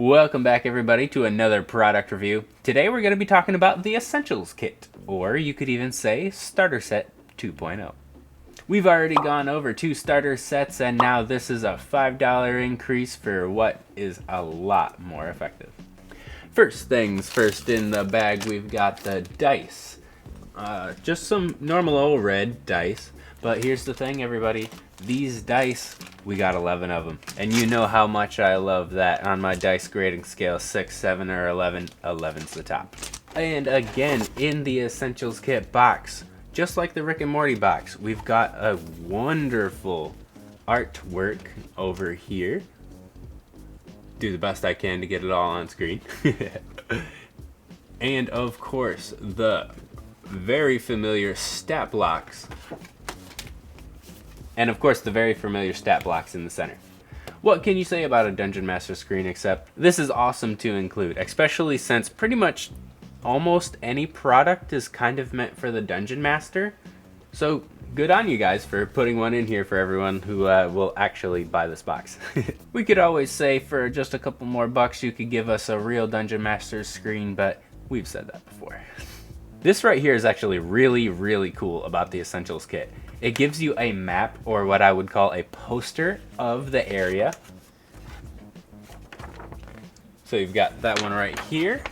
Welcome back everybody to another product review. Today we're going to be talking about the Essentials Kit, or you could even say Starter Set 2.0. We've already gone over 2 starter sets and now this is a $5 increase for what is a lot more effective. First things first, in the bag we've got the dice. Just some normal old red dice, but here's the thing everybody, these dice, we got 11 of them, and you know how much I love that. On my dice grading scale, 6, 7, or 11, 11's the top. And again, in the Essentials Kit box, just like the Rick and Morty box, we've got a wonderful artwork over here. Do the best I can to get it all on screen. And of course, the very familiar stat blocks. And of course, the very familiar stat blocks in the center. What can you say about a Dungeon Master screen except this is awesome to include, especially since pretty much almost any product is kind of meant for the Dungeon Master. So good on you guys for putting one in here for everyone who will actually buy this box. We could always say for just a couple more bucks you could give us a real Dungeon Master screen, but we've said that before. This right here is actually really cool about the Essentials Kit. It gives you a map, or what I would call a poster, of the area. So you've got that one right here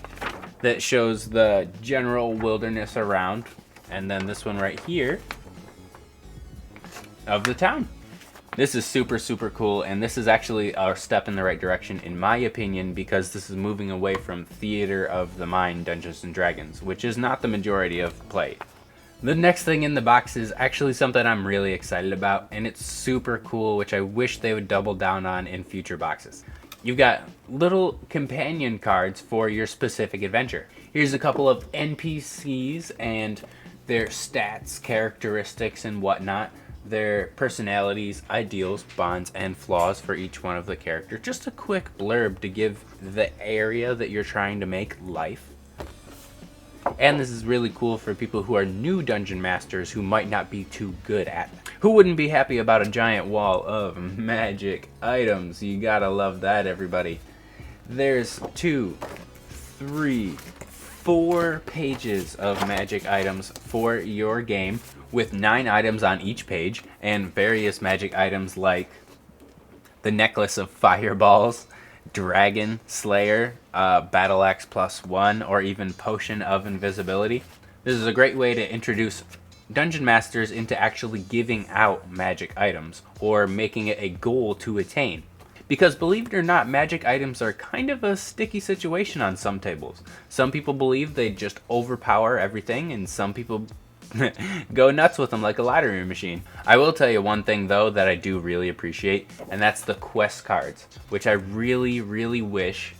that shows the general wilderness around, and then this one right here of the town. This is super cool, and this is actually a step in the right direction in my opinion, because this is moving away from Theater of the Mind Dungeons and Dragons, which is not the majority of play. The next thing in the box is actually something I'm really excited about, and it's super cool, which I wish they would double down on in future boxes. You've got little companion cards for your specific adventure. Here's a couple of NPCs and their stats, characteristics, and whatnot. Their personalities, ideals, bonds, and flaws for each one of the characters. Just a quick blurb to give the area that you're trying to make life. And this is really cool for people who are new Dungeon Masters who might not be too good at it. Who wouldn't be happy about a giant wall of magic items? You gotta love that, everybody. There's 2, 3, 4 pages of magic items for your game, with 9 items on each page, and various magic items like the Necklace of Fireballs, Dragon Slayer, Battle Axe +1, or even Potion of Invisibility. This is a great way to introduce Dungeon Masters into actually giving out magic items, or making it a goal to attain. Because believe it or not, magic items are kind of a sticky situation on some tables. Some people believe they just overpower everything, and some people go nuts with them like a lottery machine. I will tell you one thing though that I do really appreciate, and that's the quest cards, which I really wish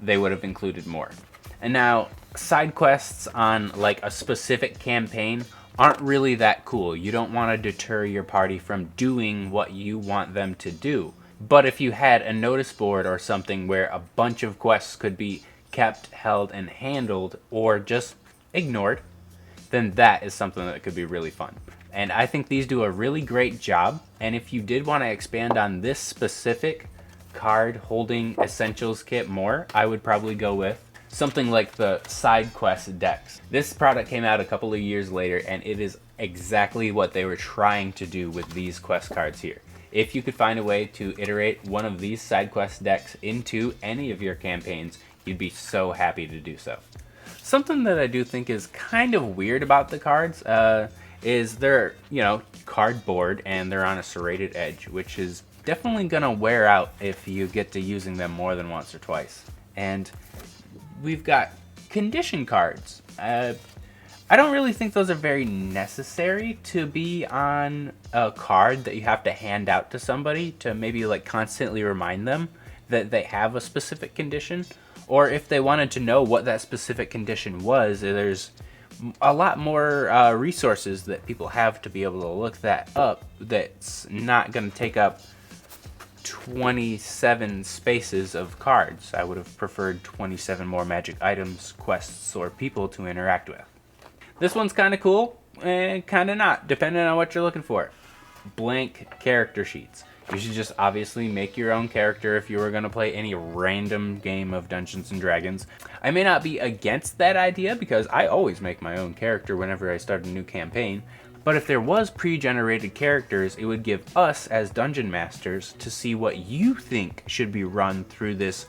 they would have included more. And now, side quests on like a specific campaign aren't really that cool. You don't want to deter your party from doing what you want them to do. But if you had a notice board or something where a bunch of quests could be kept, held, and handled, or just ignored, then that is something that could be really fun. And I think these do a really great job. And if you did want to expand on this specific card holding Essentials Kit more, I would probably go with something like the side quest decks. This product came out a couple of years later, and it is exactly what they were trying to do with these quest cards here. If you could find a way to iterate one of these side quest decks into any of your campaigns, you'd be so happy to do so. Something that I do think is kind of weird about the cards is they're, cardboard, and they're on a serrated edge, which is definitely gonna wear out if you get to using them more than once or twice. And we've got condition cards. I don't really think those are very necessary to be on a card that you have to hand out to somebody to maybe like constantly remind them that they have a specific condition. Or if they wanted to know what that specific condition was, there's a lot more resources that people have to be able to look that up. That's not going to take up 27 spaces of cards. I would have preferred 27 more magic items, quests, or people to interact with. This one's kind of cool and kind of not, depending on what you're looking for. Blank character sheets. You should just obviously make your own character if you were going to play any random game of Dungeons and Dragons. I may not be against that idea because I always make my own character whenever I start a new campaign. But if there was pre-generated characters, it would give us as dungeon masters to see what you think should be run through this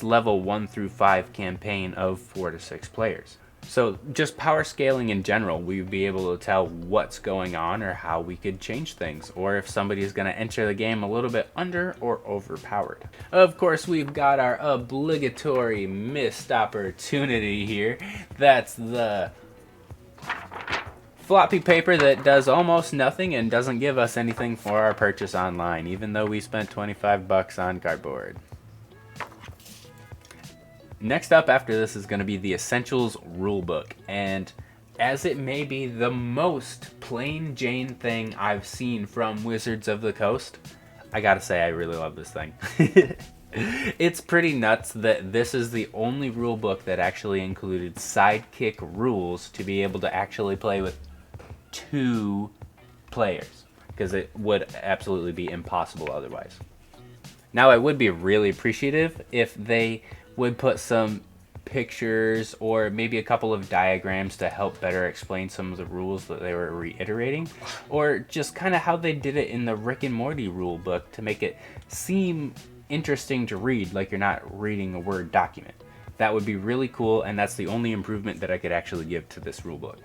level 1 through 5 campaign of 4 to 6 players. So just power scaling in general, we'd be able to tell what's going on or how we could change things, or if somebody is going to enter the game a little bit under or overpowered. Of course, we've got our obligatory missed opportunity here. That's the floppy paper that does almost nothing and doesn't give us anything for our purchase online, even though we spent 25 bucks on cardboard. Next up after this is going to be the Essentials Rulebook, and as it may be the most plain Jane thing I've seen from Wizards of the Coast, I gotta say I really love this thing. It's pretty nuts that this is the only rulebook that actually included sidekick rules to be able to actually play with 2 players, because it would absolutely be impossible otherwise. Now I would be really appreciative if they would put some pictures or maybe a couple of diagrams to help better explain some of the rules that they were reiterating, or just kind of how they did it in the Rick and Morty rule book to make it seem interesting to read, like you're not reading a Word document. That would be really cool, and that's the only improvement that I could actually give to this rule book.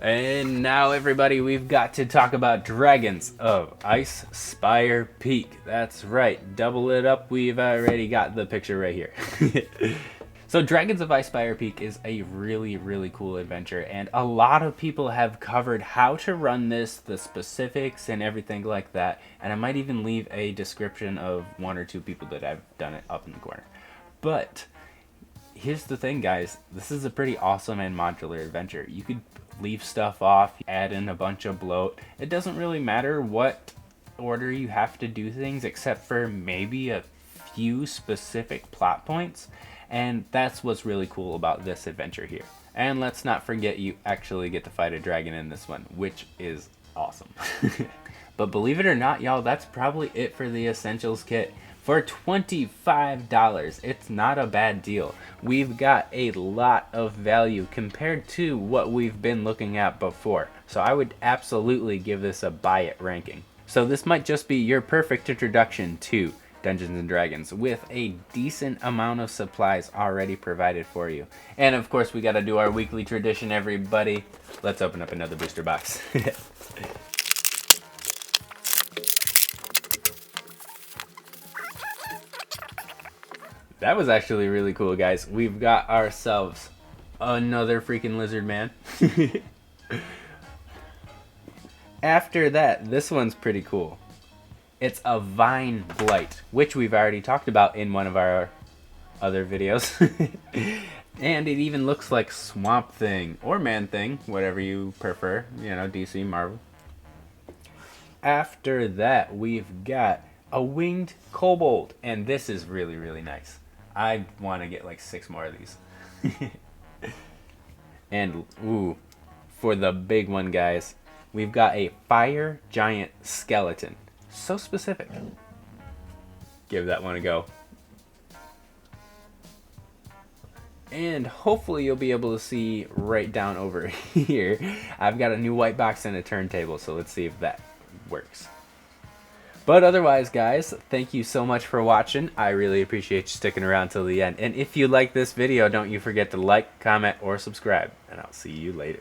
And now everybody, we've got to talk about Dragons of Icespire Peak. That's right, double it up, we've already got the picture right here. So Dragons of Icespire Peak is a really, really cool adventure, and a lot of people have covered how to run this, the specifics and everything like that, and I might even leave a description of 1 or 2 people that have done it up in the corner. But here's the thing, guys, this is a pretty awesome and modular adventure. You could leave stuff off, add in a bunch of bloat. It doesn't really matter what order you have to do things, except for maybe a few specific plot points, and that's what's really cool about this adventure here. And let's not forget, you actually get to fight a dragon in this one, which is awesome. But believe it or not, y'all, that's probably it for the Essentials kit. For $25, it's not a bad deal. We've got a lot of value compared to what we've been looking at before. So I would absolutely give this a buy it ranking. So this might just be your perfect introduction to Dungeons and Dragons with a decent amount of supplies already provided for you. And of course, we gotta do our weekly tradition, everybody. Let's open up another booster box. That was actually really cool, guys. We've got ourselves another freaking lizard man. After that, this one's pretty cool. It's a Vine Blight, which we've already talked about in one of our other videos. And it even looks like Swamp Thing, or Man Thing, whatever you prefer. You know, DC, Marvel. After that, we've got a Winged Kobold, and this is really, really nice. I want to get like 6 more of these. And, ooh, for the big one, guys, we've got a Fire Giant Skeleton. So specific. Give that one a go. And hopefully you'll be able to see right down over here. I've got a new white box and a turntable, so let's see if that works. But otherwise, guys, thank you so much for watching. I really appreciate you sticking around till the end. And if you like this video, don't you forget to like, comment, or subscribe. And I'll see you later.